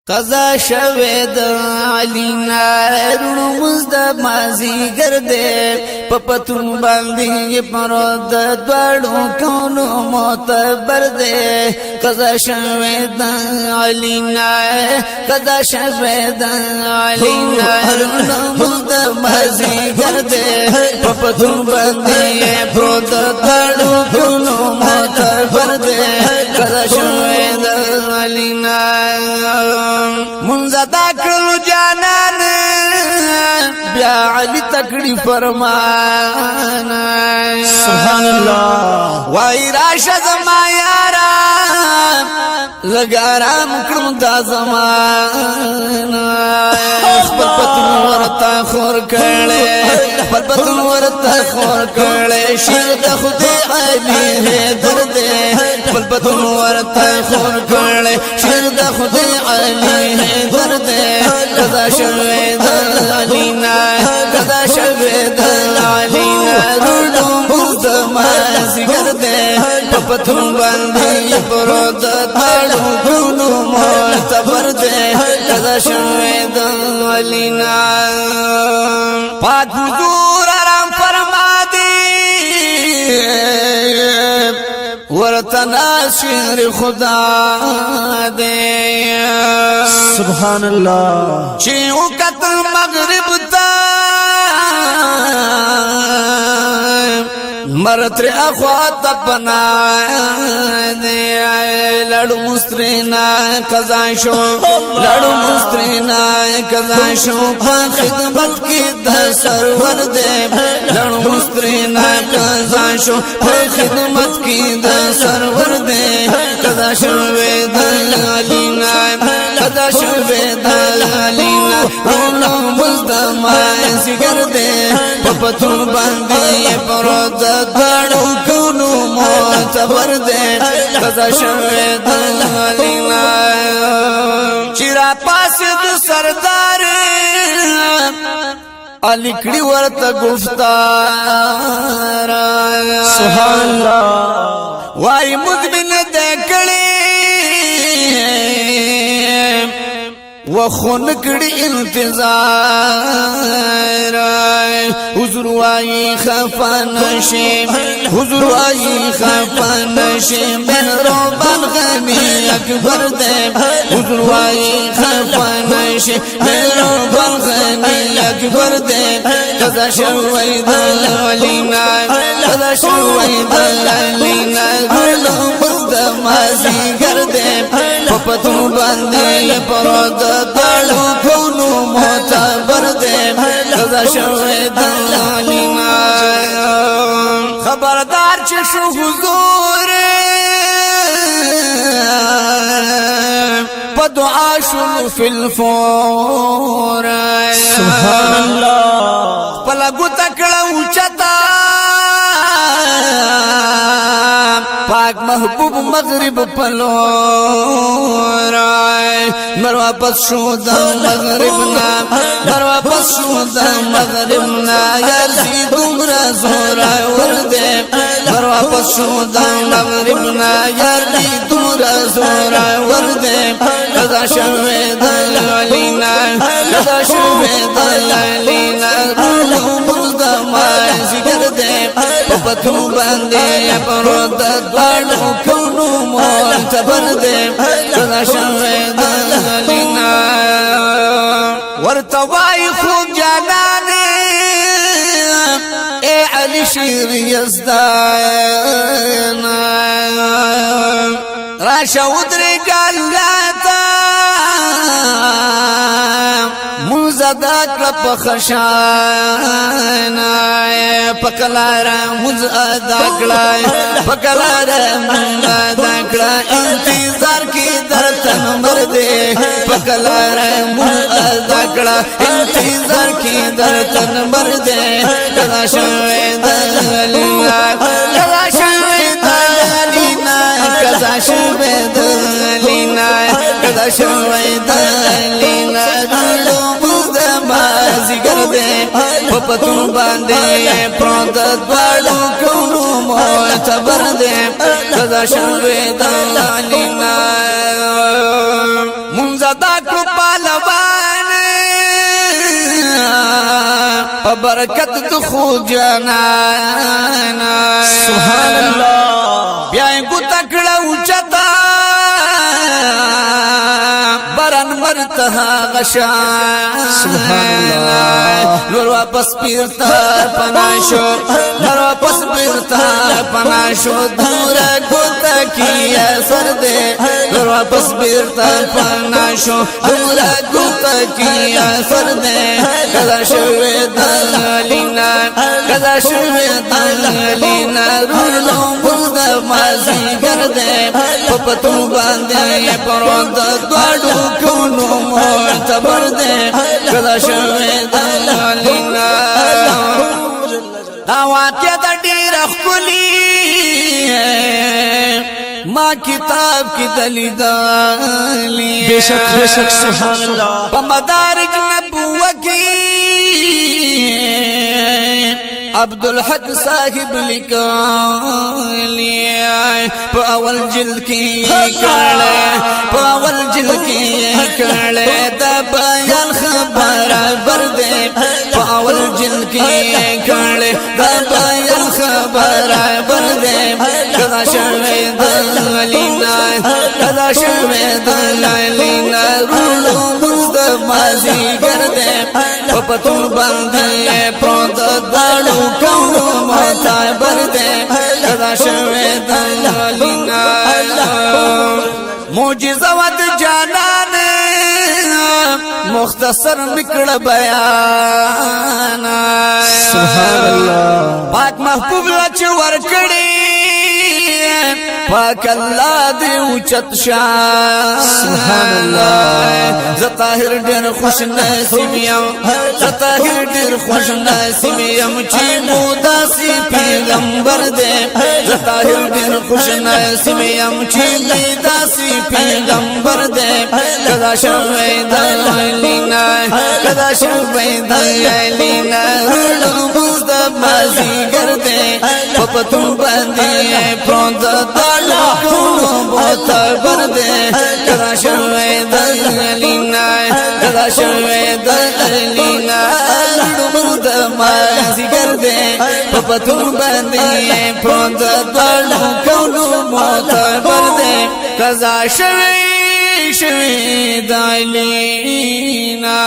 قضا شوه د علینا رونو مزد مازی گرده پپتون باندې پرود دوړو کونو معتبر ده قضا شوه د علینا قضا شوه د علینا رونو مزد مازی گرده پپتون باندې پرود دوړو کونو معتبر ده قضا شوه د علینا منزدا کړو جانان بیا علی تکړی فرمان سبحان الله وای راشه زما یارا لګارام کړم دا زمان خپل پتون ورته خور کړي خپل پتون ورته خور کړي شیر د خدای علی درد خپل پتون ورته خور کړي شیر د خدای علی درد قضا شوه د علینا قضا شوه د علینا رونو مزد مازی گرده پپتون باندې پرود دوړو کونو معتبر ده قضا شوه د علینا پاک حضور آرام فرما دی ورتنا شیر خدا دے سبحان الله چی وقت مغرب تا مرتر اخوات پنا دے لڑو مسترینا قضا شو لڑو مسترینا قضا شو پا خدمت کی دا سرور دے لڑو مسترینا قضا شو پا خدمت کی دا سرور دے قضا شوے دا علینا قضا شوے دا علینا رونو مزد مازی گرده پپتون باندې پرود دوړو کونو معتبر ده قضا شوه د علینا چیرې پاس د سردار علی کړي ورته گفتار سبحان الله وای مدمن د کړي وخون کړي انتظار حضور وای خفن شي حضور وای خفن شي مهربان غني اکبر دې حضور وای خفن شي مهربان غني اکبر دې قضا شوه د علینا قضا شوه د علینا رونو مزد مازی گرده پپتون باندې پرود دوړو کونو معتبر ده قضا شوه د علینا خبردار چې شو حضور په دعا شو فی الفور سبحان الله پلګو تکړه اوچتا پاک محبوب مغرب پلور مر واپس شو د مغرب نا مر واپس شو د مغرب نا یارزی دومره زور ورده مر واپس شو د مغرب نا یارزی دومره زور ورده قضا شوه د علینا قضا شوه د علینا رونو مزد مازی گرده پپتون باندې پرود دوړو کونو معتبر ده قضا شوه د علینا ورته وای خوب جانان اے علی شیر یزدان راشه ودرې ګلاتا مزدا کړ په خشان پکلار مزدا کړ پکلار مزدا کړ انتظار کی درته نمبر دے پکلار مزدا کړ انتظار کی درته نمبر دے قضا شوه د علینا قضا شوه د علینا قضا شوه د علینا قضا شوه د علینا مازی گرده پپتون باندې پرود دوړو کونو معتبر ده قضا شوه د علینا منزد مبتدا کو پالوان برکت دخو جانانا سبحان الله بیائی کو تکڑا اچتا برن مرتها غشان سبحان الله نور واپس پیرتا پناشو نور واپس پیرتا پناشو دورا گوتا کی اثر دے نور واپس پیرتا پناشو دورا گوتا کی اثر دے کدا شوی دلینا کدا شوی دلینا رولو مرد مازی گردے پپتو باندے پرود دوڑو کونو معتبر دے کدا شوی دلینا دا واقع دا دیر اخکلی ما کتاب کی دلی دالی بے شک سبحان اللہ پا مدارج نبوہ کی عبدالحق صاحب لکالی پا اول جلد کی کرلے پا اول جلد کی کرلے دا بیان خبر بردے پا اول جلد کی کرلے دا بیان خبر بردے کدا شوی دلینا کدا شوی دلینا رولو مزد مازی گردے پپتو بندے پرود دارو کونو ماتا بردے کدا شوی دلینا موجزوات جانان مختصر مکڑ بیان سبحان الله پاک محبوب لچ ورکڑی پاک اللہ دی اوچت شان سبحان الله زطاہر دیر خوش نصیبیم زطاہر دیر خوش نصیبیم چی مودا سی پیغمبر دے زطاہر دیر خوش نصیبیم چی مودا سی پیغمبر دے کدا شوی دلینا کدا شوی دلینا رولو مزد مازی گردے پپتو بندے پروند دالو کونو بوتا بردے کدا شوی دلینا کدا شوی دلینا رولو مزد مازی گردے پپتو بندے پروند دالو کونو بوتا بردے کدا شوی دلینا